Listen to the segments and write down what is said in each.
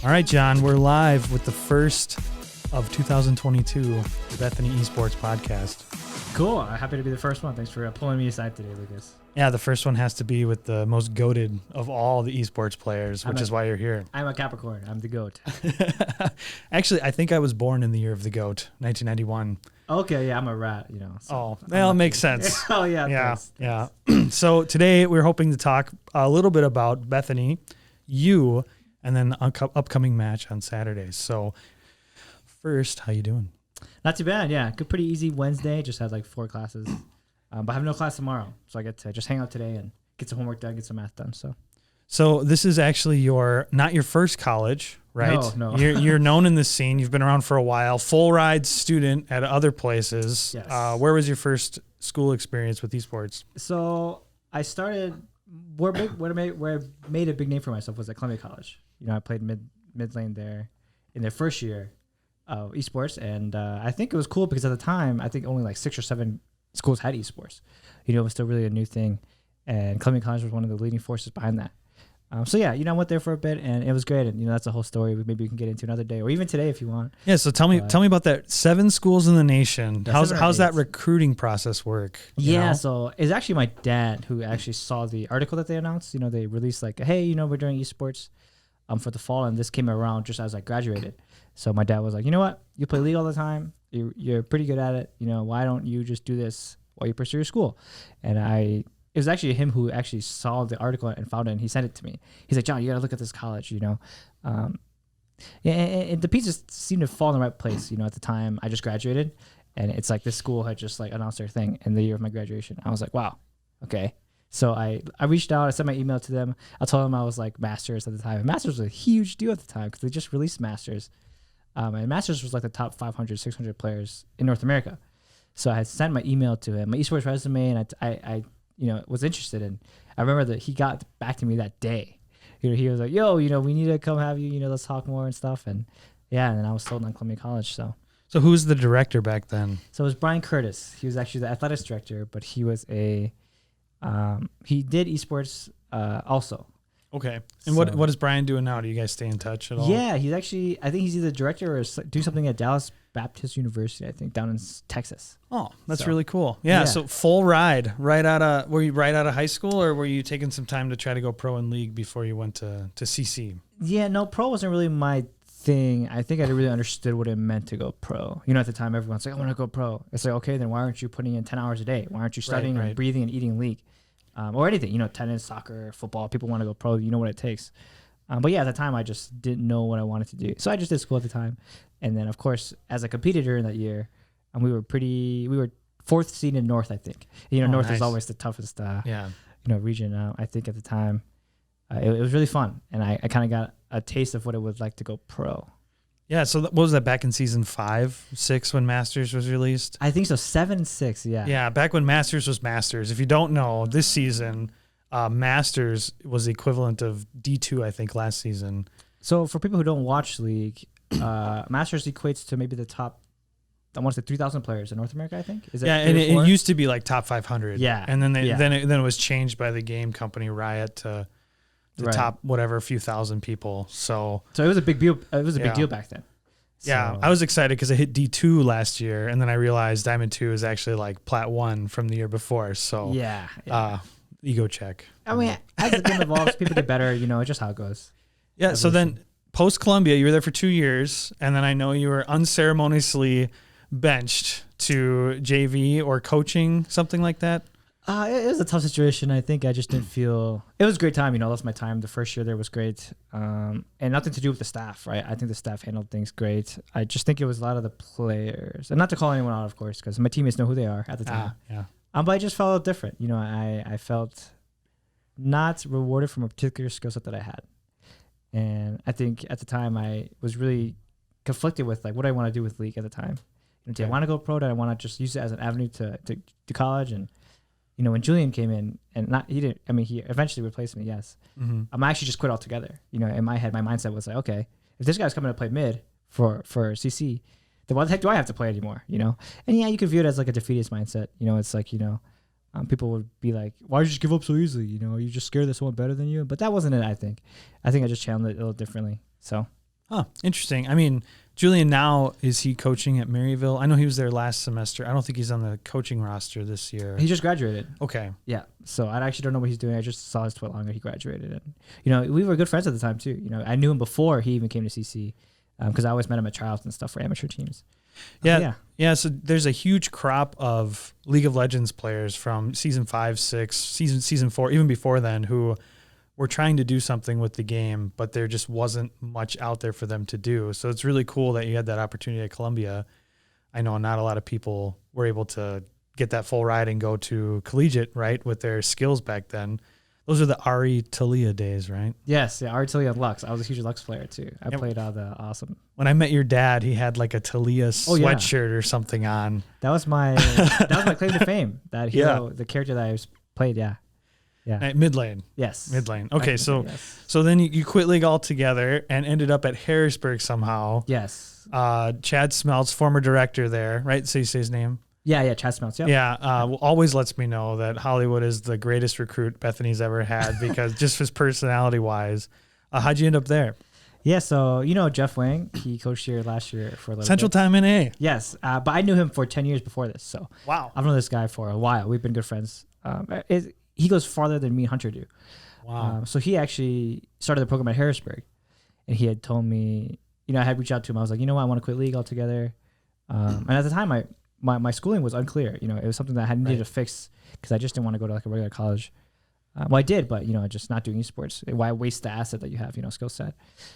All right, John, we're live with the first of 2022, the Bethany Esports podcast. Cool. I'm happy to be the first one. Thanks for pulling me aside today, Lucas. Yeah, the first one has to be with the most goated of all the esports players, which is why you're here. I'm a Capricorn. I'm the goat. Actually, I think I was born in the year of the goat, 1991. Okay, yeah, I'm a rat, So oh, well, it makes sense. Oh, yeah. Yeah, thanks. yeah. So today we're hoping to talk a little bit about Bethany, you, and then the upcoming match on Saturdays. So first, how you doing? Not too bad, yeah. Good, pretty easy Wednesday. Just had like 4 classes. But I have no class tomorrow. So I get to just hang out today and get some homework done, get some math done. So this is actually not your first college, right? No. You're known in this scene. You've been around for a while. Full ride student at other places. Yes. Where was your first school experience with esports? So I started where I made a big name for myself was at Columbia College. I played mid lane there in their first year of esports, and I think it was cool because at the time I think only like 6 or 7 schools had esports. It was still really a new thing, and Columbia College was one of the leading forces behind that. I went there for a bit, and it was great. And that's a whole story. Maybe we can get into another day, or even today if you want. Yeah. So tell me about that. 7 schools in the nation. Yeah, how's that recruiting process work? So it's actually my dad who actually saw the article that they announced. They released like, hey, we're doing esports for the fall, and this came around just as I graduated. So my dad was like, you know what? You play League all the time. You're pretty good at it. Why don't you just do this while you pursue your school? And it was actually him who actually saw the article and found it, and he sent it to me. He's like, John, you got to look at this college, and the pieces seemed to fall in the right place. At the time I just graduated, and it's like this school had just like announced their thing in the year of my graduation. I was like, wow, okay. So I reached out, I sent my email to them. I told them I was like Masters at the time. And Masters was a huge deal at the time because they just released Masters. And Masters was like the top 500, 600 players in North America. So I had sent my email to him, my esports resume, and I was interested in. I remember that he got back to me that day. He was like, yo, we need to come have you, let's talk more and stuff. And yeah, and then I was sold on Columbia College. So who was the director back then? So it was Brian Curtis. He was actually the athletics director, but he was he did esports also. Okay. And what is Brian doing now? Do you guys stay in touch at all? Yeah, I think he's either director or do something at Dallas Baptist University, I think, down in Texas. Oh, that's really cool. Yeah. So full ride, were you right out of high school, or were you taking some time to try to go pro in league before you went to CC? Yeah, no, pro wasn't really my thing. I think I really understood what it meant to go pro. At the time, everyone's like, I want to go pro. It's like, okay, then why aren't you putting in 10 hours a day? Why aren't you studying and breathing and eating league? Or anything, tennis, soccer, football. People want to go pro. You know what it takes. But yeah, at the time, I just didn't know what I wanted to do. So I just did school at the time. And then, of course, as a competitor in that year, we were 4th seed in North, I think. North is always the toughest region. I think at the time, it was really fun. And I kind of got a taste of what it was like to go pro. Yeah, so what was that, back in season 5, 6 when Masters was released? I think so, 7, 6, yeah. Yeah, back when Masters was Masters. If you don't know, this season, Masters was the equivalent of D2, I think, last season. So for people who don't watch League, Masters equates to maybe the top, I want to say 3,000 players in North America, I think. Is that and it used to be like top 500. Yeah. And then then it was changed by the game company Riot to the top a few thousand people. So it was a big deal. It was a big deal back then. Yeah, I was excited because I hit D2 last year, and then I realized Diamond 2 is actually like Plat 1 from the year before. So ego check. I mean, as the game evolves, people get better. Just how it goes. Yeah. Evolution. So then post Columbia, you were there for 2 years, and then I know you were unceremoniously benched to JV or coaching, something like that. It was a tough situation. I think I just didn't feel it was a great time. That's my time. The first year there was great, and nothing to do with the staff, right? I think the staff handled things great. I just think it was a lot of the players, and not to call anyone out, of course, because my teammates know who they are at the time. But I just felt different. I felt not rewarded from a particular skill set that I had, and I think at the time I was really conflicted with like what I want to do with League at the time. Do I want to go pro? Do I want to just use it as an avenue to college? And when Julian came in, and he eventually replaced me, yes. Mm-hmm. I'm actually just quit altogether. In my head, my mindset was like, okay, if this guy's coming to play mid for CC, then why the heck do I have to play anymore? And you could view it as like a defeatist mindset. It's like, people would be like, why did you just give up so easily? Are you just scared that someone better than you? But that wasn't it, I think. I just channeled it a little differently. So Huh. Interesting. I mean, Julian now, is he coaching at Maryville? I know he was there last semester. I don't think he's on the coaching roster this year. He just graduated. Okay. Yeah. So I actually don't know what he's doing. I just saw his tweet longer. He graduated. And, you know, we were good friends at the time, too. You know, I knew him before he even came to CC because I always met him at tryouts and stuff for amateur teams. Yeah. So there's a huge crop of League of Legends players from season 5, 6, season 4, even before then, who were trying to do something with the game, but there just wasn't much out there for them to do. So it's really cool that you had that opportunity at Columbia. I know not a lot of people were able to get that full ride and go to collegiate, right, with their skills back then. Those are the Ari Talia days, right? Yes, yeah, Ari Talia and Lux. I was a huge Lux player too. I played the awesome. When I met your dad, he had like a Talia sweatshirt or something on. That was my claim to fame. That hero, the character that I played. Yeah. Mid lane. Yes. Mid lane. Okay, so then you quit League altogether and ended up at Harrisburg somehow. Yes. Chad Smelts, former director there, right? So you say his name? Yeah, Chad Smelts. Yep. Yeah, always lets me know that Hollywood is the greatest recruit Bethany's ever had because just his personality wise. How'd you end up there? Yeah, so you know Jeff Wang, he coached here last year for a little Central bit. Time NA. Yes, but I knew him for 10 years before this. So wow, I've known this guy for a while. We've been good friends. He goes farther than me and Hunter do. Wow. So he actually started the program at Harrisburg, and he had told me, you know, I had reached out to him. I was like, you know what, I want to quit League altogether. And at the time, my schooling was unclear. You know, it was something that I had needed to fix because I just didn't want to go to like a regular college. Well, I did, but you know, just not doing esports. Why waste the asset that you have, you know, skill set?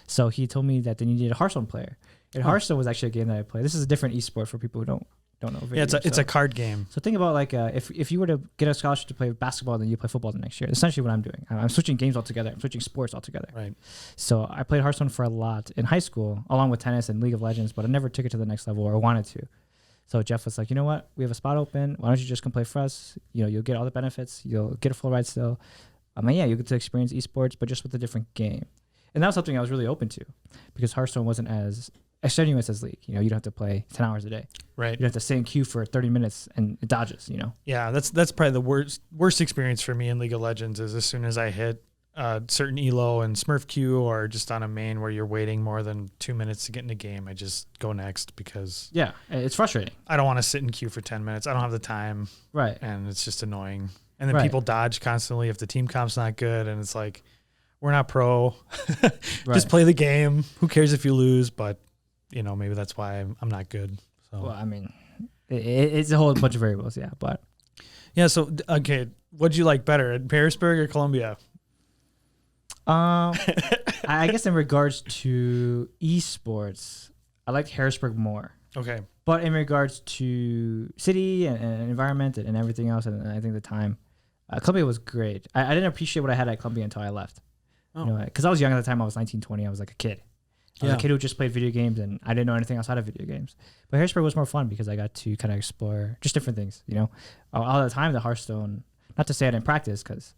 So he told me that they needed a Hearthstone player. And Hearthstone was actually a game that I played. This is a different esport for people who don't know. Yeah, it's a card game. So think about like if you were to get a scholarship to play basketball, then you play football the next year. Essentially, what I'm doing, I'm switching games altogether. I'm switching sports altogether. Right. So I played Hearthstone for a lot in high school, along with tennis and League of Legends, but I never took it to the next level or wanted to. So Jeff was like, you know what? We have a spot open. Why don't you just come play for us? You know, you'll get all the benefits. You'll get a full ride still. You get to experience esports, but just with a different game. And that was something I was really open to because Hearthstone wasn't as strenuous as League. You know, you don't have to play 10 hours a day. Right. You have to stay in queue for 30 minutes and it dodges, you know? Yeah, that's probably the worst experience for me in League of Legends is as soon as I hit a certain elo and Smurf queue or just on a main where you're waiting more than 2 minutes to get in a game, I just go next because yeah, it's frustrating. I don't want to sit in queue for 10 minutes. I don't have the time. Right. And it's just annoying. And then people dodge constantly if the team comp's not good. And it's like, we're not pro. Just play the game. Who cares if you lose? But, you know, maybe that's why I'm not good. So. Well, I mean, it's a whole bunch of variables, yeah. But yeah, so, okay, what'd you like better, at Harrisburg or Columbia? I guess in regards to esports, I liked Harrisburg more. Okay. But in regards to city and environment and everything else, and I think the time, Columbia was great. I didn't appreciate what I had at Columbia until I left. Oh. You know, because I was young at the time. I was 19, 20. I was like a kid. I was a kid who just played video games, and I didn't know anything outside of video games. But Harrisburg was more fun because I got to kind of explore just different things. You know, all the time the Hearthstone. Not to say I didn't practice, because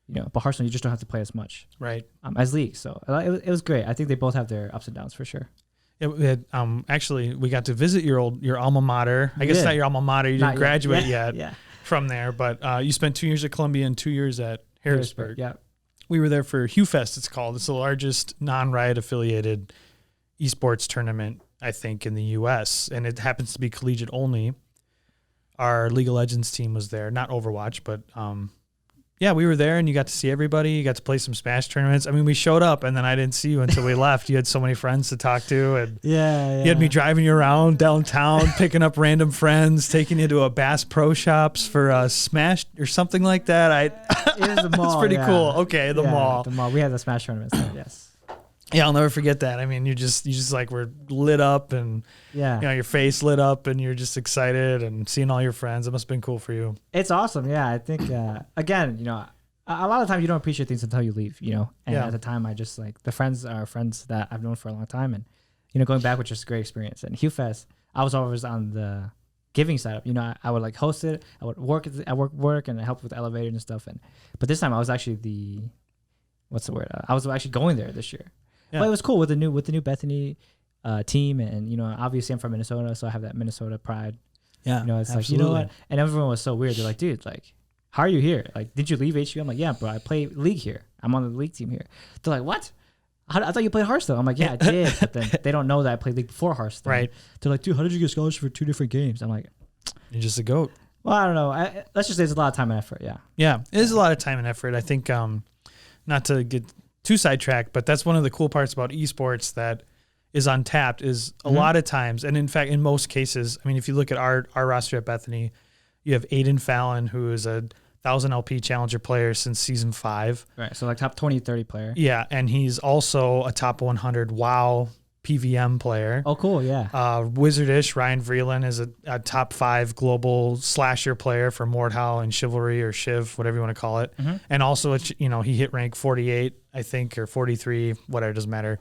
you know, but Hearthstone you just don't have to play as much, right? As League. So it was great. I think they both have their ups and downs for sure. Yeah, actually, we got to visit your alma mater. I guess not your alma mater. You didn't graduate yet from there, but you spent 2 years at Columbia and 2 years at Harrisburg. Yeah. We were there for Hugh Fest, it's called. It's the largest non-Riot affiliated esports tournament, I think, in the U.S., and it happens to be collegiate only. Our League of Legends team was there, not Overwatch, but yeah, we were there, and you got to see everybody. You got to play some Smash tournaments. I mean, we showed up, and then I didn't see you until we left. You had so many friends to talk to, and you had me driving you around downtown, picking up random friends, taking you to a Bass Pro Shops for a Smash or something like that. It was the mall. It's pretty cool. Okay, the mall. The mall. We had the Smash tournaments there, yes. Yeah, I'll never forget that. I mean, you just like were lit up, and you know, your face lit up, and you're just excited and seeing all your friends. It must have been cool for you. It's awesome. Yeah, I think again, you know, a lot of times you don't appreciate things until you leave. You know, and at the time, I just like the friends are friends that I've known for a long time, and you know, going back was just a great experience. And Hugh Fest, I was always on the giving side. You know, I would like host it. I would work and I helped with the elevator and stuff. But this time I was actually I was actually going there this year. Yeah. But it was cool with the new Bethany team, and you know, obviously I'm from Minnesota, so I have that Minnesota pride. Yeah, you know, it's absolutely. like, you know what? And everyone was so weird. They're like, dude, like, how are you here? Like, did you leave HU? I'm like, yeah, bro, I play League here. I'm on the League team here. They're like, what? I thought you played Hearthstone. I'm like, yeah, I did. But then they don't know that I played League before Hearthstone. Right. They're like, dude, how did you get scholarship for 2 different games? I'm like, You're just a goat. well, I don't know. Let's just say it's a lot of time and effort. Yeah. Yeah, it is a lot of time and effort. I think, not to get too sidetracked, but that's one of the cool parts about esports that is untapped is a lot of times, and in fact, in most cases, I mean, if you look at our roster at Bethany, you have Aiden Fallon, who is a 1,000 LP Challenger player since season 5. Right. So like top 20, 30 player. Yeah, and he's also a top 100 WoW PVM player. Oh, cool. Yeah. Wizardish, Ryan Vreeland is a top 5 global slasher player for Mordhau and Chivalry or Shiv, whatever you want to call it. And also, he hit rank 48, I think, or 43, whatever, doesn't matter,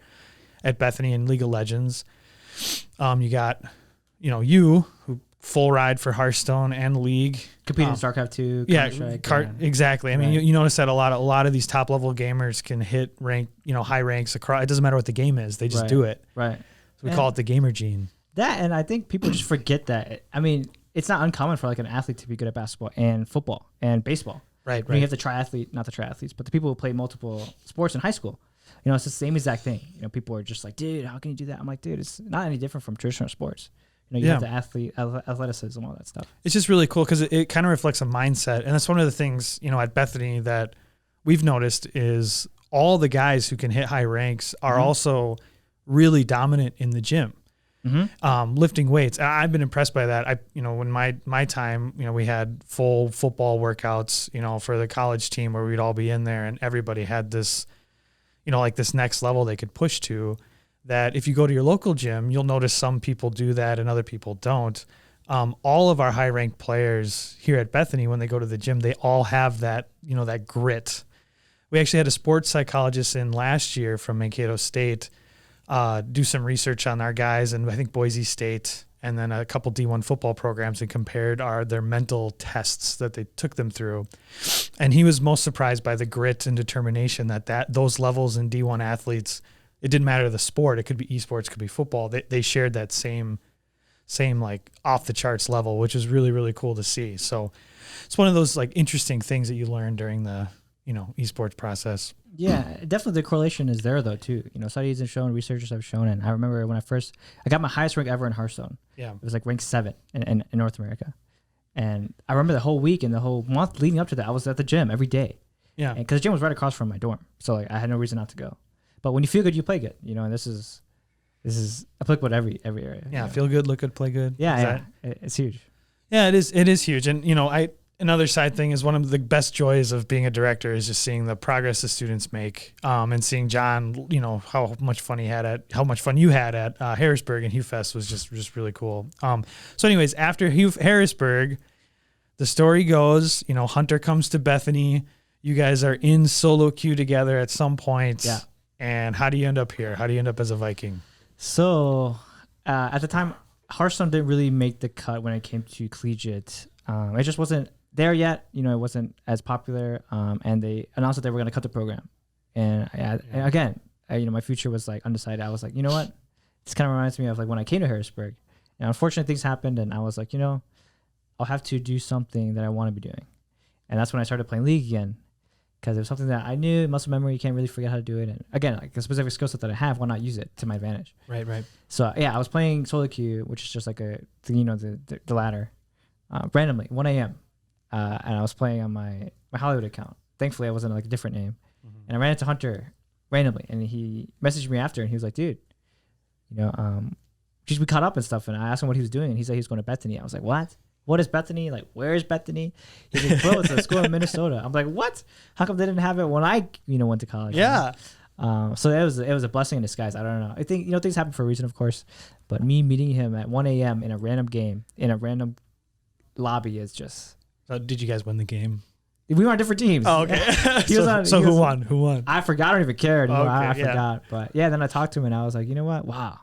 at Bethany in League of Legends. You got, you who full ride for Hearthstone and League. Competing in StarCraft 2. Exactly. I mean, you notice that a lot of these top level gamers can hit rank, high ranks across. It doesn't matter what the game is; they just do it. Right. So we call it the gamer gene. That, and I think people just forget that. I mean, it's not uncommon for like an athlete to be good at basketball and football and baseball. Right. I mean, you have not the triathletes, but the people who play multiple sports in high school. It's the same exact thing. People are just like, dude, how can you do that? I'm like, dude, it's not any different from traditional sports. You have the athleticism, all that stuff. It's just really cool because it kind of reflects a mindset. And that's one of the things, at Bethany that we've noticed is all the guys who can hit high ranks are also really dominant in the gym, lifting weights. I've been impressed by that. When my time, we had full football workouts, for the college team where we'd all be in there and everybody had this, like this next level they could push to. That if you go to your local gym, you'll notice some people do that and other people don't. All of our high-ranked players here at Bethany, when they go to the gym, they all have that, that grit. We actually had a sports psychologist in last year from Mankato State do some research on our guys, and I think Boise State, and then a couple D1 football programs, and compared their mental tests that they took them through. And he was most surprised by the grit and determination that those levels in D1 athletes. It didn't matter the sport. It could be esports, could be football. They shared that same like off the charts level, which is really, really cool to see. So it's one of those like interesting things that you learn during the, esports process. Yeah, definitely the correlation is there though too. Studies have shown, researchers have shown, and I remember when I got my highest rank ever in Hearthstone. Yeah. It was like rank 7 in North America. And I remember the whole week and the whole month leading up to that, I was at the gym every day. Yeah. Because the gym was right across from my dorm. So like I had no reason not to go. But when you feel good, you play good, and this is applicable to every area. Yeah, feel good, look good, play good. Yeah, it's huge. Yeah, it is huge. And another side thing is one of the best joys of being a director is just seeing the progress the students make, and seeing John, how much fun you had at Harrisburg and Hugh Fest was just really cool. So anyways, after Harrisburg, the story goes, Hunter comes to Bethany. You guys are in solo queue together at some point. Yeah. And how do you end up here? How do you end up as a Viking? So at the time, Hearthstone didn't really make the cut when it came to collegiate. It just wasn't there yet. It wasn't as popular. And they announced that they were going to cut the program. And again, my future was like undecided. I was like, you know what? This kind of reminds me of like when I came to Harrisburg. And unfortunately, things happened. And I was like, I'll have to do something that I want to be doing. And that's when I started playing League again. Because it was something that I knew, muscle memory, you can't really forget how to do it. And again, like a specific skill set that I have, why not use it to my advantage? Right. So yeah, I was playing solo queue, which is just like the ladder, randomly, 1 a.m. And I was playing on my Hollywood account. Thankfully, I wasn't like a different name. And I ran into Hunter randomly, and he messaged me after, and he was like, dude, we caught up and stuff. And I asked him what he was doing, and he said he was going to Bethany. I was like, what? What is Bethany? Like, where is Bethany? He's like, bro, it's a school in Minnesota. I'm like, what? How come they didn't have it when I, went to college? Yeah. So it was a blessing in disguise. I don't know. I think, things happen for a reason, of course. But me meeting him at 1 a.m. in a random game, in a random lobby is just... So did you guys win the game? We were on different teams. Oh, okay. So who won? Who won? I forgot. I don't even care anymore. Okay, I forgot. But yeah, then I talked to him and I was like, you know what? Wow.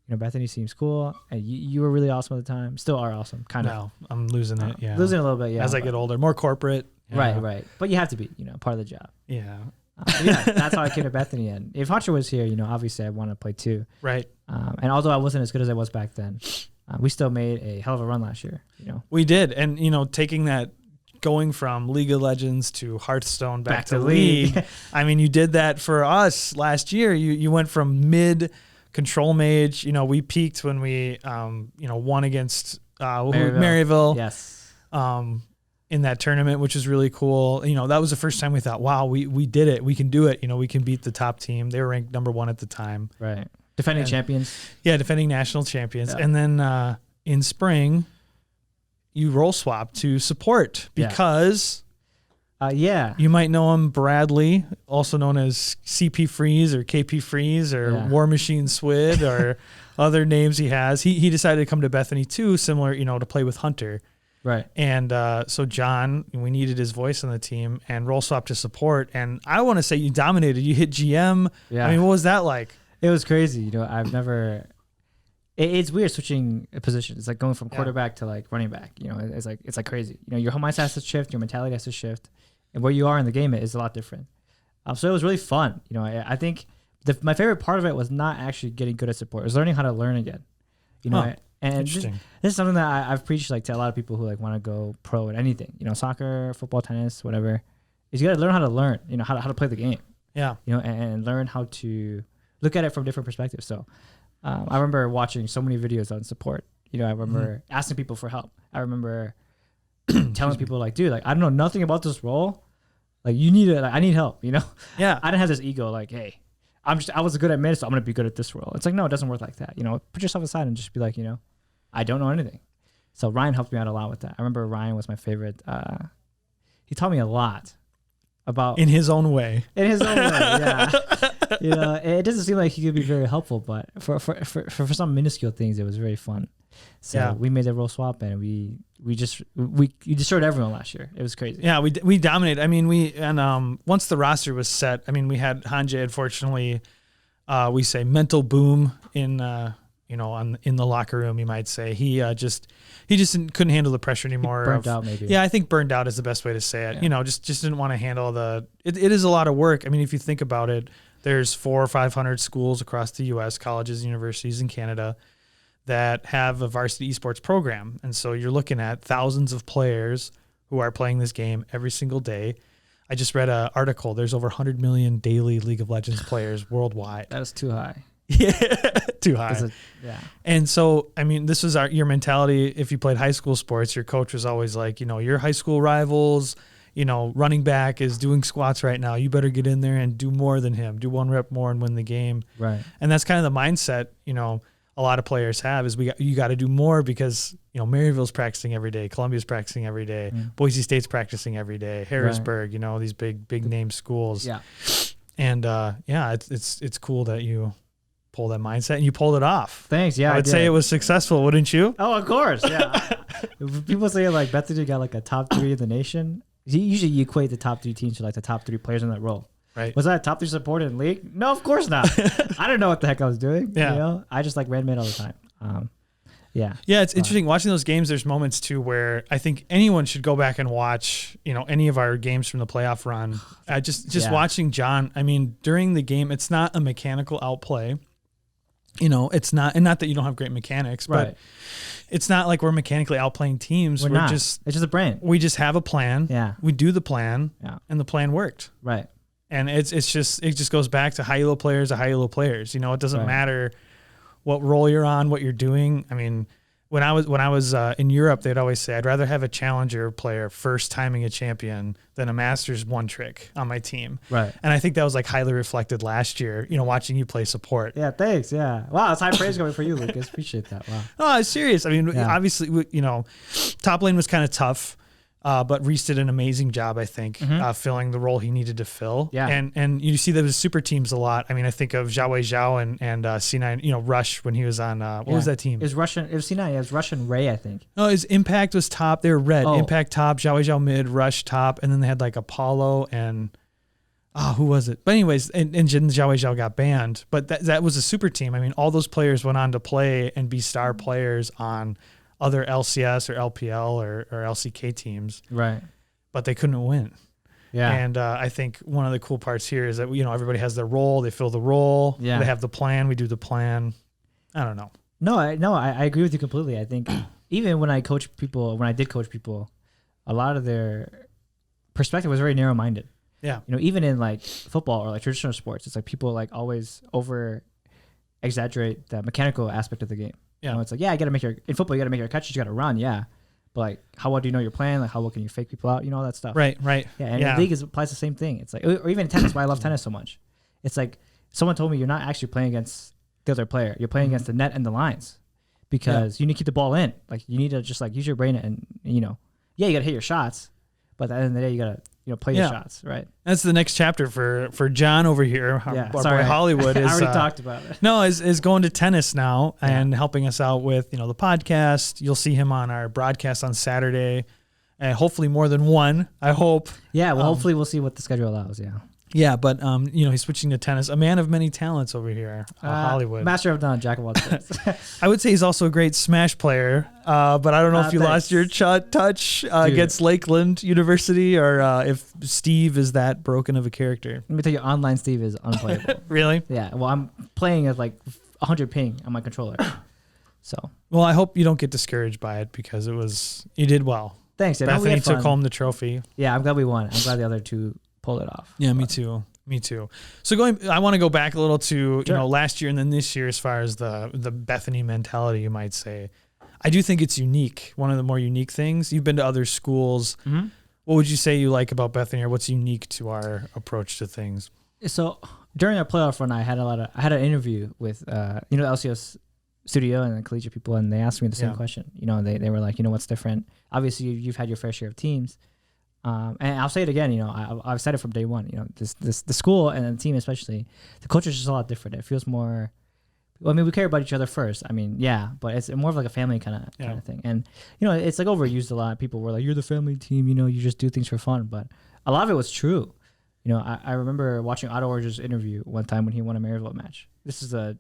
Bethany seems cool, and you were really awesome at the time. Still are awesome, kind of. No, I'm losing it. Yeah, losing a little bit. Yeah, as I get older, more corporate. Yeah. Right. But you have to be, part of the job. Yeah. That's how I came to Bethany. And if Hunter was here, obviously I want to play too. Right. And although I wasn't as good as I was back then, we still made a hell of a run last year. We did, and taking that going from League of Legends to Hearthstone back to League. I mean, you did that for us last year. You went from mid control mage. You know, we peaked when we won against Maryville. Yes. In that tournament, which was really cool. You know, that was the first time we thought, wow, we did it. We can do it. You know, we can beat the top team. They were ranked number 1 at the time. Right. Defending champions. Yeah, defending national champions. Yeah. And then in spring, you role swap to support because you might know him, Bradley, also known as CP Freeze or KP Freeze or War Machine Swid or other names he has. He decided to come to Bethany too, similar, to play with Hunter. Right. And so John, we needed his voice on the team and role swap to support. And I want to say you dominated. You hit GM. Yeah. I mean, what was that like? It was crazy. I've never. It's weird switching positions. It's like going from quarterback to like running back. It's like crazy. Your whole mindset has to shift. Your mentality has to shift, and where you are in the game is a lot different. So it was really fun. I think my favorite part of it was not actually getting good at support. It was learning how to learn again. And this is something that I've preached to a lot of people who want to go pro at anything, soccer, football, tennis, whatever, is you got to learn how to learn, how to play the game. Yeah. And learn how to look at it from different perspectives. So I remember watching so many videos on support. I remember asking people for help. I remember telling people dude, I don't know nothing about this role. You need it. I need help, Yeah. I didn't have this ego hey, I was good at mid, so I'm going to be good at this role. It's no, it doesn't work like that. Put yourself aside and just be I don't know anything. So Ryan helped me out a lot with that. I remember Ryan was my favorite. He taught me a lot about in his own way. Yeah. It doesn't seem like he could be very helpful, but for some minuscule things, it was very fun. So we made the role swap, and we destroyed everyone last year. It was crazy. Yeah, we dominated. I mean, once the roster was set, I mean, we had Hanjay, unfortunately, we say mental boom in in the locker room, you might say. He just couldn't handle the pressure anymore. Burned out, maybe. Yeah, I think burned out is the best way to say it. Yeah. Just didn't want to handle it is a lot of work. I mean, if you think about it, there's 400 or 500 schools across the U.S., colleges, universities in Canada that have a varsity esports program. And so you're looking at thousands of players who are playing this game every single day. I just read an article. There's over 100 million daily League of Legends players worldwide. That is too high. Yeah, too high. And so, I mean, this was your mentality. If you played high school sports, your coach was always like, your high school rivals, running back is doing squats right now. You better get in there and do more than him. Do 1 rep more and win the game. Right. And that's kind of the mindset, a lot of players have is you got to do more because, Maryville's practicing every day. Columbia's practicing every day. Boise State's practicing every day. Harrisburg, these big name schools. Yeah. And it's cool that you pull that mindset and you pulled it off. Thanks. Yeah. I would say it was successful, wouldn't you? Oh, of course. Yeah. People say Bethany got a top 3 in the nation. Usually you equate the top 3 teams to the top 3 players in that role. Right. Was that top 3 support in the league? No, of course not. I didn't know what the heck I was doing. Yeah. I just ran mid all the time. Yeah. Yeah, it's interesting watching those games. There's moments too where I think anyone should go back and watch, any of our games from the playoff run. Just watching John. I mean, during the game, it's not a mechanical outplay. It's not, and not that you don't have great mechanics, but it's not like we're mechanically outplaying teams. We're not. It's just a brain. We just have a plan. Yeah. We do the plan. Yeah. And the plan worked. Right. And it just goes back to high elo players to high elo players. It doesn't matter what role you're on, what you're doing. I mean, when I was in Europe, they'd always say I'd rather have a challenger player first timing a champion than a Masters one trick on my team. Right. And I think that was highly reflected last year. Watching you play support. Yeah. Thanks. Yeah. Wow. That's high praise going for you, Lucas. Appreciate that. Wow. Oh, it's serious. I mean, obviously, top lane was kind of tough. But Reese did an amazing job, I think, filling the role he needed to fill. Yeah. And you see those super teams a lot. I mean, I think of Zhao and C9, Rush when he was on, what was that team? It was C9. It was Rush and Ray, I think. No, his Impact was top. They were red. Oh. Impact top, Zhao mid, Rush top. And then they had Apollo and, who was it? But anyways, and Zhao got banned. But that was a super team. I mean, all those players went on to play and be star players on other LCS or LPL or LCK teams. Right. But they couldn't win. Yeah. And I think one of the cool parts here is that, everybody has their role. They fill the role. Yeah. They have the plan. We do the plan. I don't know. No, I agree with you completely. I think even when I did coach people, a lot of their perspective was very narrow minded. Yeah. You know, even in like football or like traditional sports, it's like people like always over exaggerate the mechanical aspect of the game. Yeah. You know, it's like, yeah, in football, you got to make your catches, you got to run. Yeah. But like, how well do you know your plan? Like, how well can you fake people out? You know, all that stuff. Right. Yeah. And in league applies the same thing. It's like, or even in tennis, why I love tennis so much. It's like, someone told me you're not actually playing against the other player. You're playing against the net and the lines because you need to keep the ball in. Like, you need to just like use your brain and, you know, yeah, you got to hit your shots, but at the end of the day, you got to, you know, play your shots, right? That's the next chapter for John over here. Our boy Hollywood is. I already talked about it. No, is going to tennis now and helping us out with, you know, the podcast. You'll see him on our broadcast on Saturday, and hopefully more than one. I hope. Yeah, well, hopefully we'll see what the schedule allows. Yeah. Yeah, but you know, he's switching to tennis. A man of many talents over here, Hollywood. Master of none, jack of all trades. I would say he's also a great Smash player, but I don't know if you lost your touch against Lakeland University or if Steve is that broken of a character. Let me tell you, online Steve is unplayable. Really? Yeah. Well, I'm playing at like 100 ping on my controller. So. Well, I hope you don't get discouraged by it because you did well. Thanks. Bethany took home the trophy. Yeah, I'm glad we won. I'm glad the other two pulled it off. Yeah, me too. So I want to go back a little to you know last year and then this year as far as the Bethany mentality, you might say. I do think it's unique. One of the more unique things. You've been to other schools. Mm-hmm. What would you say you like about Bethany, or what's unique to our approach to things? So during our playoff run, I had an interview with you know, the LCS studio and the collegiate people, and they asked me the same question. You know, they were like, you know, what's different? Obviously, you've had your fair share of teams. And I'll say it again, you know, I've said it from day one, you know, the school and the team, especially the culture is just a lot different. It feels more, well, I mean, we care about each other first. I mean, yeah, but it's more of like a family kind of thing. And, you know, it's like overused a lot. People were like, you're the family team, you know, you just do things for fun. But a lot of it was true. You know, I remember watching Otto Orge's interview one time when he won a Maryville match. This is a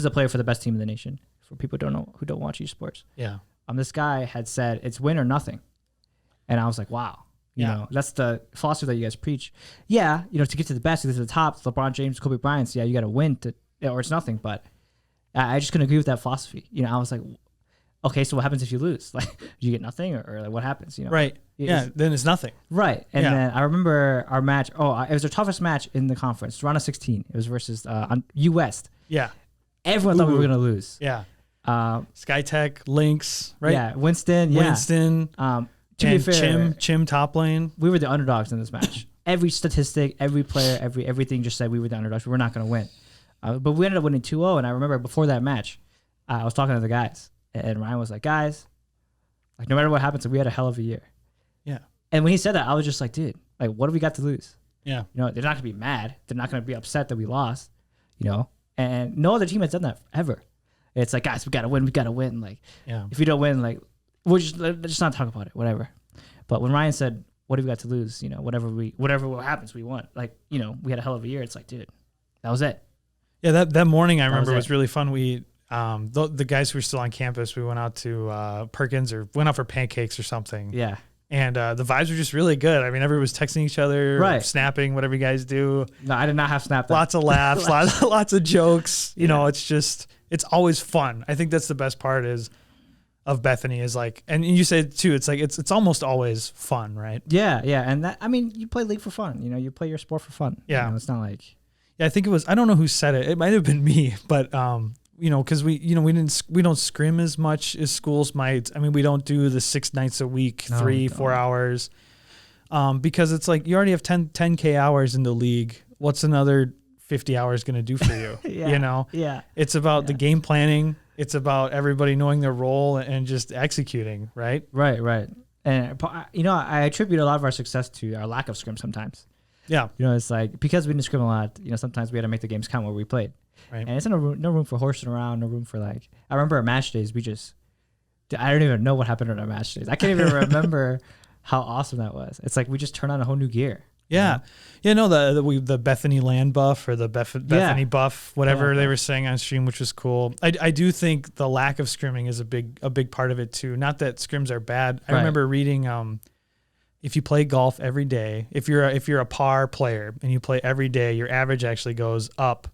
player for the best team in the nation, for people who don't watch esports. Yeah. This guy had said it's win or nothing. And I was like, wow. You know, that's the philosophy that you guys preach. Yeah, you know, to get to the best, to get to the top, LeBron James, Kobe Bryant, you got to win or it's nothing. But I just couldn't agree with that philosophy. You know, I was like, okay, so what happens if you lose? Like, do you get nothing or like what happens? You know, right? Then it's nothing. Right. And then I remember our match. Oh, it was our toughest match in the conference, round of 16. It was versus on U West. Yeah. Everyone thought we were gonna lose. Yeah. SkyTech, Lynx, right? Yeah. Winston. To be fair, Chim top lane. We were the underdogs in this match. Every statistic, every player, everything just said we were the underdogs. We were not going to win. But we ended up winning 2-0. And I remember before that match, I was talking to the guys. And Ryan was like, guys, like no matter what happens, we had a hell of a year. Yeah. And when he said that, I was just like, dude, like what do we got to lose? Yeah. You know, they're not going to be mad. They're not going to be upset that we lost, you know. And no other team has done that ever. It's like, guys, we got to win. We got to win. Like, if we don't win, like, let's just not talk about it, whatever. But when Ryan said, what have we got to lose? You know, whatever happens, we won. Like, you know, we had a hell of a year. It's like, dude, that was it. Yeah, that morning I remember was really fun. We, the guys who were still on campus, we went out to Perkins or went out for pancakes or something. Yeah. And the vibes were just really good. I mean, everyone was texting each other, snapping, whatever you guys do. No, I did not have Snap. Lots of laughs, lots of jokes. You know, it's always fun. I think that's the best part of Bethany is like, and you said too, it's like, it's almost always fun, right? Yeah. Yeah. And that, I mean, you play league for fun, you know, you play your sport for fun. Yeah. You know, it's not like, yeah, I think it was, I don't know who said it. It might've been me, but, you know, cause we don't scrim as much as schools might. I mean, we don't do the 6 nights a week, 3-4 hours, because it's like, you already have 10K hours in the league. What's another 50 hours going to do for you? You know? Yeah. It's about the game planning. It's about everybody knowing their role and just executing, right? Right. And, you know, I attribute a lot of our success to our lack of scrim sometimes. Yeah. You know, it's like, because we didn't scrim a lot, you know, sometimes we had to make the games count where we played. Right. And it's no room for horsing around, no room for like, I remember our match days, I don't even know what happened on our match days. I can't even remember how awesome that was. It's like, we just turned on a whole new gear. Yeah. You know, the Bethany land buff or the Bethany buff, whatever they were saying on stream, which was cool. I do think the lack of scrimming is a big part of it too. Not that scrims are bad. I remember reading, if you play golf every day, if you're a par player and you play every day, your average actually goes up.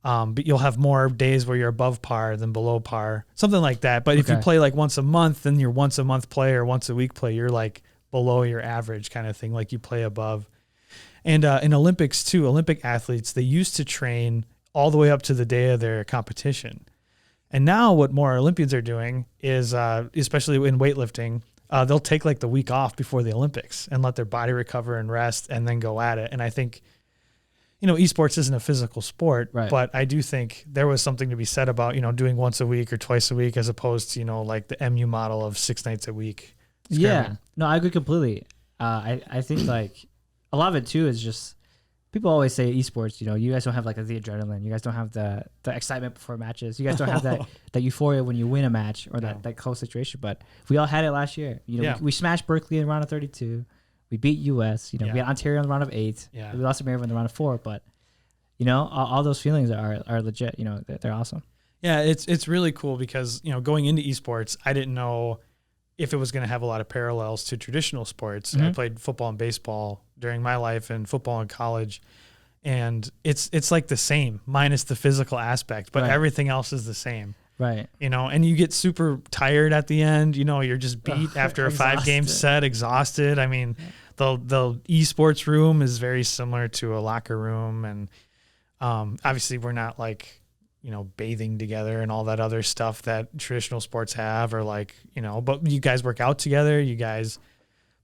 But you'll have more days where you're above par than below par, something like that. But if you play like once a month, then you're once a month player, once a week player, you're like below your average kind of thing, like you play above. And in Olympics too, Olympic athletes, they used to train all the way up to the day of their competition. And now what more Olympians are doing is, especially in weightlifting, they'll take like the week off before the Olympics and let their body recover and rest and then go at it. And I think, esports isn't a physical sport, Right. but I do think there was something to be said about, doing once a week or twice a week as opposed to, like the MU model of 6 nights a week. It's Yeah. No, I agree completely. I think like a lot of it too is just people always say esports, you guys don't have like the adrenaline. You guys don't have the excitement before matches. You guys don't have that euphoria when you win a match or that close situation. But we all had it last year. We smashed Berkeley in round of 32. We beat US. We had Ontario in the round of 8. Yeah. We lost to Maryland in the round of 4. But all those feelings are legit. They're awesome. Yeah, it's really cool because going into esports, I didn't know if it was going to have a lot of parallels to traditional sports. Mm-hmm. I played football and baseball during my life and football in college. And it's like the same minus the physical aspect, but everything else is the same. Right. And you get super tired at the end, you're just beat after a 5-game set, exhausted. I mean, the esports room is very similar to a locker room. And obviously we're not like, bathing together and all that other stuff that traditional sports have or like, but you guys work out together, you guys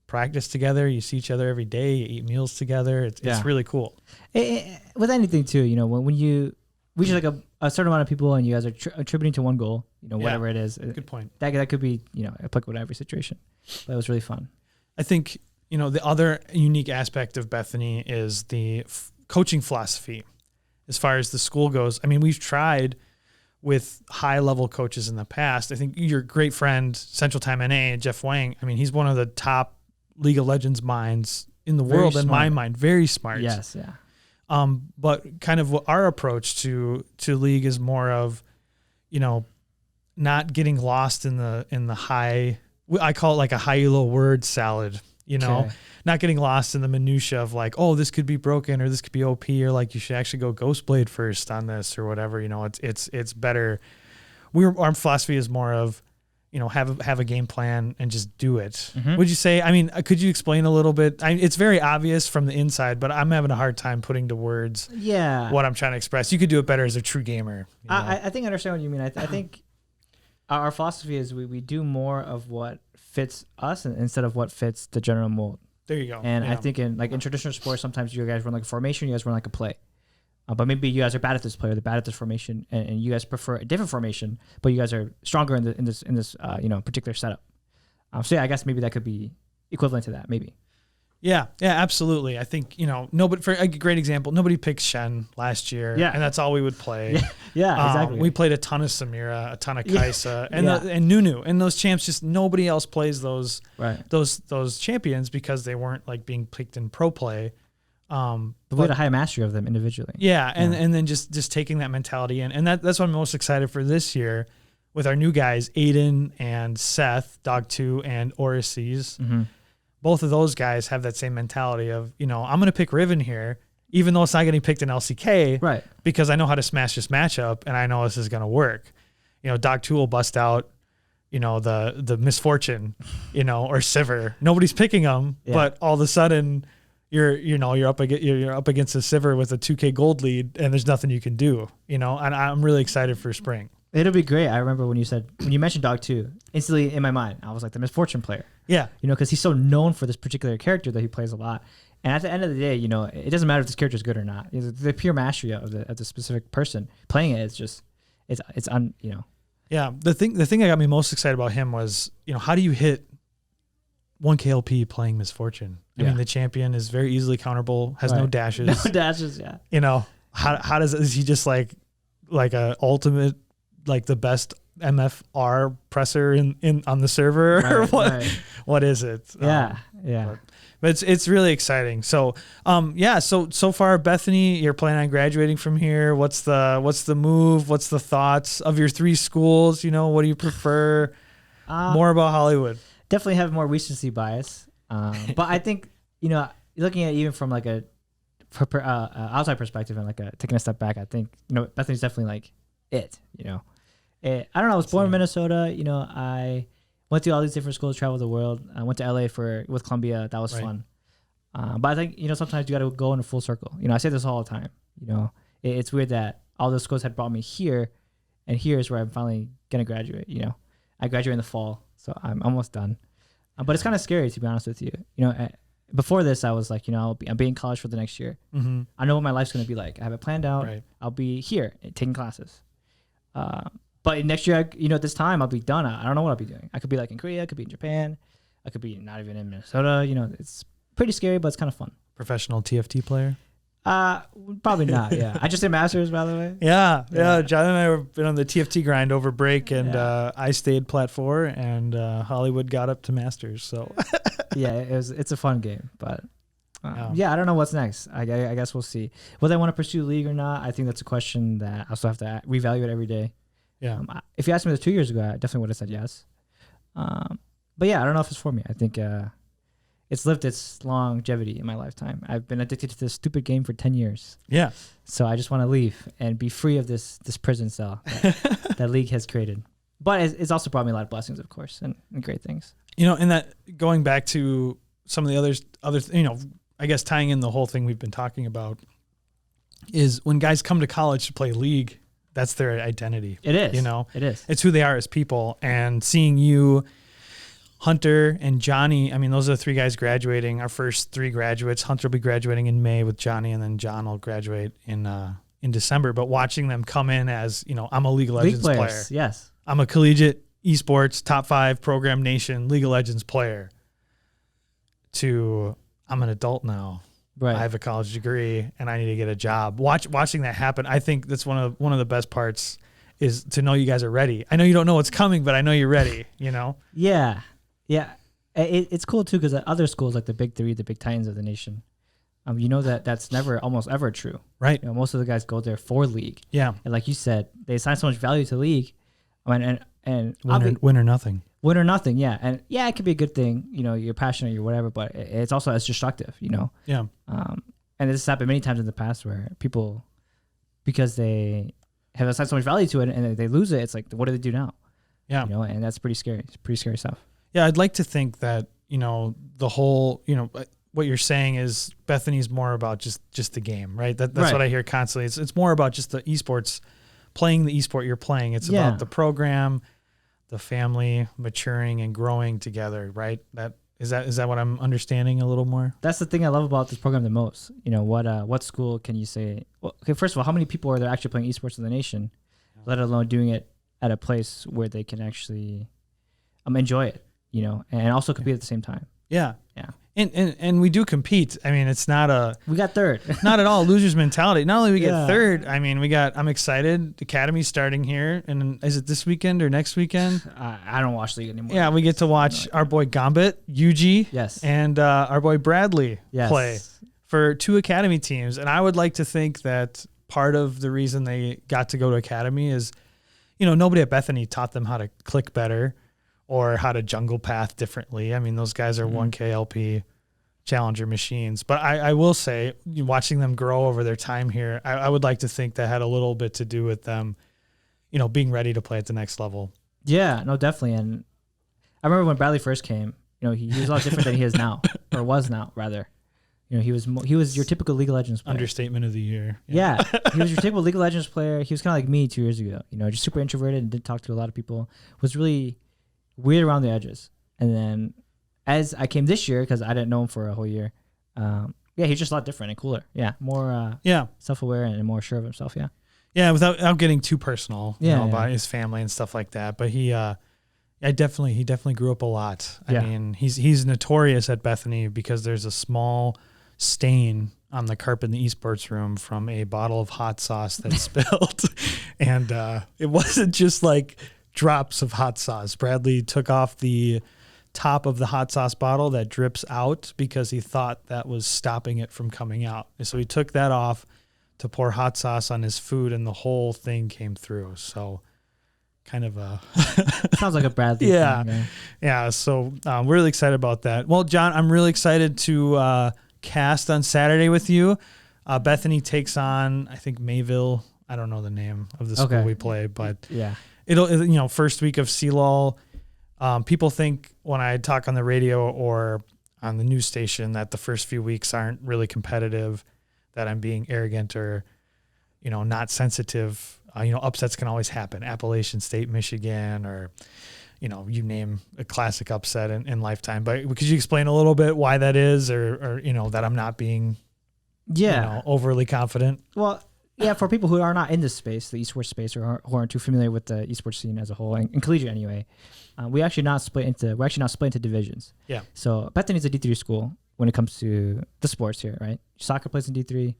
practice together, you see each other every day, you eat meals together. It's really cool. With anything too, when you reach like a certain amount of people and you guys are attributing to one goal, whatever it is. Good point. That could be, applicable to every situation. But it was really fun. I think, the other unique aspect of Bethany is the coaching philosophy. As far as the school goes, I mean, we've tried with high-level coaches in the past. I think your great friend, Central Time NA, Jeff Wang, I mean, he's one of the top League of Legends minds in the world, in my mind. Very smart. Yes, yeah. But kind of what our approach to League is more of, not getting lost in the high. I call it like a high elo word salad. Not getting lost in the minutia of like, oh, this could be broken or this could be OP or like you should actually go Ghostblade first on this or whatever. It's better. Our philosophy is more of, have a game plan and just do it. Mm-hmm. Would you say? I mean, could you explain a little bit? It's very obvious from the inside, but I'm having a hard time putting to words. Yeah. What I'm trying to express. You could do it better as a true gamer. I think I understand what you mean. I think our philosophy is we do more of what fits us instead of what fits the general mold. There you go. And I think in traditional sports, sometimes you guys run like a formation, you guys run like a play. But maybe you guys are bad at this play or they're bad at this formation, and you guys prefer a different formation, but you guys are stronger in this particular setup. So yeah, I guess maybe that could be equivalent to that, maybe. Yeah, absolutely. I think, nobody, for a great example, nobody picked Shen last year, and that's all we would play. Yeah, exactly. We played a ton of Samira, a ton of Kaisa, and Nunu, and those champs. Just nobody else plays those champions because they weren't like being picked in pro play. But we had a high mastery of them individually. Yeah, and then just taking that mentality in, and that's what I'm most excited for this year with our new guys, Aiden and Seth, Dog2 and Orises. Mm-hmm. Both of those guys have that same mentality of, I'm going to pick Riven here, even though it's not getting picked in LCK, right? Because I know how to smash this matchup and I know this is going to work. Dog2 will bust out, the Misfortune, or Sivir. Nobody's picking them, but all of a sudden you're up against a Sivir with a 2K gold lead and there's nothing you can do, and I'm really excited for spring. It'll be great. I remember when you mentioned Dog2, instantly in my mind, I was like the Misfortune player. Yeah. Because he's so known for this particular character that he plays a lot. And at the end of the day, it doesn't matter if this character is good or not. The pure mastery of the specific person playing it is just, it's. Yeah. The thing that got me most excited about him was, how do you hit 1K LP playing Misfortune? I mean, the champion is very easily counterable, has no dashes. No dashes, yeah. How is he just like a ultimate, like the best MFR presser in on the server or what? Right. What is it? Yeah. But it's really exciting. So so far, Bethany, you're planning on graduating from here. What's the move? What's the thoughts of your 3 schools? What do you prefer? More about Hollywood. Definitely have more recency bias. But I think, looking at it even from like a outside perspective and taking a step back, I think, Bethany's definitely like it, I don't know. I was born in Minnesota. went to all these different schools, traveled the world. I went to LA with Columbia. That was fun. But I think, sometimes you got to go in a full circle. I say this all the time. It's weird that all those schools had brought me here, and here is where I'm finally going to graduate. I graduate in the fall, so I'm almost done. But it's kind of scary, to be honest with you. Before this, I was like, I'll be in college for the next year. Mm-hmm. I know what my life's going to be like. I have it planned out. Right. I'll be here taking classes. But next year, at this time, I'll be done. I don't know what I'll be doing. I could be like in Korea. I could be in Japan. I could be not even in Minnesota. It's pretty scary, but it's kind of fun. Professional TFT player? Probably not. Yeah, I just did masters, by the way. Yeah. John and I have been on the TFT grind over break, and I stayed plat 4, and Hollywood got up to masters. So yeah, it's a fun game, but I don't know what's next. I guess we'll see whether I want to pursue league or not. I think that's a question that I still have to reevaluate every day. Yeah. If you asked me this 2 years ago, I definitely would have said yes. But yeah, I don't know if it's for me. I think it's lived its longevity in my lifetime. I've been addicted to this stupid game for 10 years. Yeah. So I just want to leave and be free of this prison cell that league has created. But it's also brought me a lot of blessings, of course, and great things. And that going back to some of the other, I guess tying in the whole thing we've been talking about is when guys come to college to play league, that's their identity. It is. It is. It's who they are as people. And seeing you, Hunter, and Johnny, those are the 3 guys graduating, our first 3 graduates. Hunter will be graduating in May with Johnny, and then John will graduate in December. But watching them come in as, I'm a League of Legends player. Yes. I'm a collegiate esports top 5 program nation League of Legends player, to I'm an adult now. Right. I have a college degree and I need to get a job. Watching that happen, I think that's one of the best parts, is to know you guys are ready. I know you don't know what's coming, but I know you're ready, Yeah. Yeah. It's cool too, because at other schools like the Big 3, the Big Titans of the nation, that's never almost ever true. Right. Most of the guys go there for league. Yeah. And like you said, they assign so much value to league. And win or nothing. Win or nothing, yeah. And yeah, it could be a good thing, you're passionate, you're whatever, but it's also as destructive, Yeah. And this has happened many times in the past where people, because they have assigned so much value to it and they lose it, it's like, what do they do now? Yeah. And that's pretty scary. It's pretty scary stuff. Yeah, I'd like to think that, the whole, what you're saying is Bethany's more about just the game, right? That's right. what I hear constantly. It's more about just the esports, playing the esport you're playing. It's about the program, the family maturing and growing together, right? Is that what I'm understanding a little more? That's the thing I love about this program the most. What school can you say? Well, okay, first of all, how many people are there actually playing esports in the nation, let alone doing it at a place where they can actually enjoy it, and also compete at the same time. Yeah. Yeah. And we do compete. It's not we got third. Not at all loser's mentality. Not only we get third, I'm excited. The Academy's starting here. And is it this weekend or next weekend? I don't watch league anymore. Yeah, we get to watch our boy Gambit, Yuji, yes, and our boy Bradley play for 2 Academy teams. And I would like to think that part of the reason they got to go to Academy is, nobody at Bethany taught them how to click better or how to jungle path differently. Those guys are 1K LP challenger machines. But I will say, watching them grow over their time here, I would like to think that had a little bit to do with them, being ready to play at the next level. Yeah, no, definitely. And I remember when Bradley first came, he was a lot different than he is now, or was now, rather. He was your typical League of Legends player. Understatement of the year. Yeah. He was your typical League of Legends player. He was kind of like me 2 years ago, just super introverted and didn't talk to a lot of people. Was really weird around the edges. And then as I came this year, because I didn't know him for a whole year, he's just a lot different and cooler. Yeah, more self-aware and more sure of himself. Yeah. Yeah, without getting too personal, about his family and stuff like that. But he definitely grew up a lot. He's notorious at Bethany because there's a small stain on the carpet in the esports room from a bottle of hot sauce that spilled, and it wasn't just like drops of hot sauce. Bradley took off the top of the hot sauce bottle that drips out because he thought that was stopping it from coming out. And so he took that off to pour hot sauce on his food, and the whole thing came through. So kind of a sounds like a Bradley thing. Yeah. So we're really excited about that. Well, John, I'm really excited to cast on Saturday with you. Bethany takes on, I think, Mayville. I don't know the name of the school we play, but yeah. It'll, first week of CLOL. People think when I talk on the radio or on the news station that the first few weeks aren't really competitive, that I'm being arrogant or, not sensitive. Upsets can always happen. Appalachian State, Michigan, or, you name a classic upset in lifetime. But could you explain a little bit why that is or that I'm not being overly confident? Well, yeah, for people who are not in this space, the esports space, or who aren't too familiar with the esports scene as a whole, and collegiate anyway, we're actually not split into divisions. Yeah. So Bethany's a D3 school when it comes to the sports here, right? Soccer plays in D3,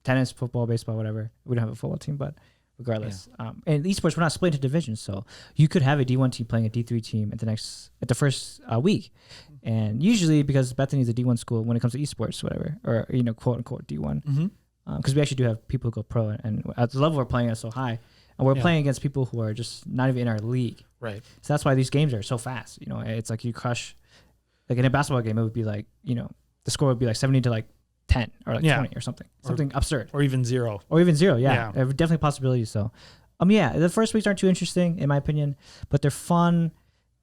tennis, football, baseball, whatever. We don't have a football team, but regardless, and esports, we're not split into divisions, so you could have a D1 team playing a D3 team at the first week, and usually because Bethany's a D1 school when it comes to esports, whatever, or quote unquote D1. Mm-hmm. Because we actually do have people who go pro, and at the level we're playing at so high, and we're playing against people who are just not even in our league. Right. So that's why these games are so fast. It's like you crush. Like in a basketball game, it would be like the score would be like 70 to like 10 or like 20 or something absurd, or even zero. Yeah, definitely possibilities. So, the first weeks aren't too interesting in my opinion, but they're fun,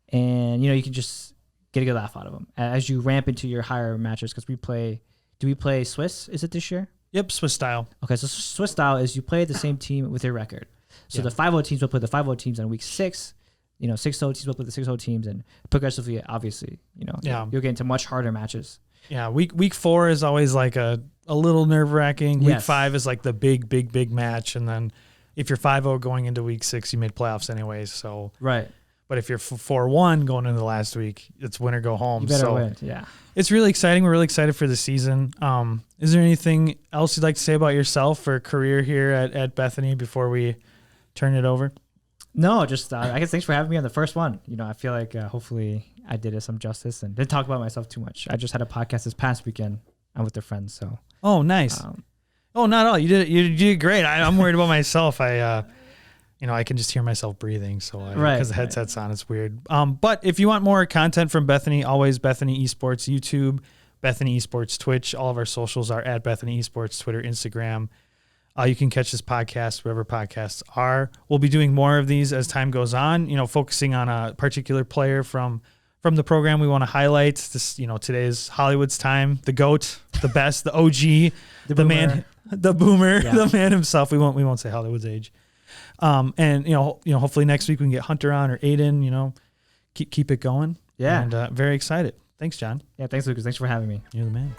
and you can just get a good laugh out of them as you ramp into your higher matches. Because do we play Swiss? Is it this year? Yep, Swiss style. Okay, so Swiss style is you play the same team with your record. So the 5-0 teams will play the 5-0 teams on week 6. 6-0 teams will play the 6-0 teams, and progressively, obviously, you'll get into much harder matches. Yeah, week 4 is always like a little nerve-wracking. Week 5 is like the big match, and then if you're 5-0 going into week 6, you made playoffs anyways. So right. But if you're 4-1 going into the last week, it's win or go home. You better win. Yeah. It's really exciting. We're really excited for the season. Is there anything else you'd like to say about yourself or career here at Bethany before we turn it over? No, just I guess thanks for having me on the first one. I feel like hopefully I did it some justice and didn't talk about myself too much. I just had a podcast this past weekend with their friends. So. Oh, nice. Not at all. You did great. I'm worried about myself. I can just hear myself breathing, so because the headset's on, it's weird. But if you want more content from Bethany, always Bethany Esports YouTube, Bethany Esports Twitch. All of our socials are at Bethany Esports, Twitter, Instagram. You can catch this podcast wherever podcasts are. We'll be doing more of these as time goes on. Focusing on a particular player from the program we want to highlight. This, today's Hollywood's time, the GOAT, the best, the OG, the man, the boomer, the man himself. We won't say Hollywood's age. And hopefully next week we can get Hunter on or Aiden, keep it going. Yeah. And very excited. Thanks, John. Yeah. Thanks, Lucas. Thanks for having me. You're the man.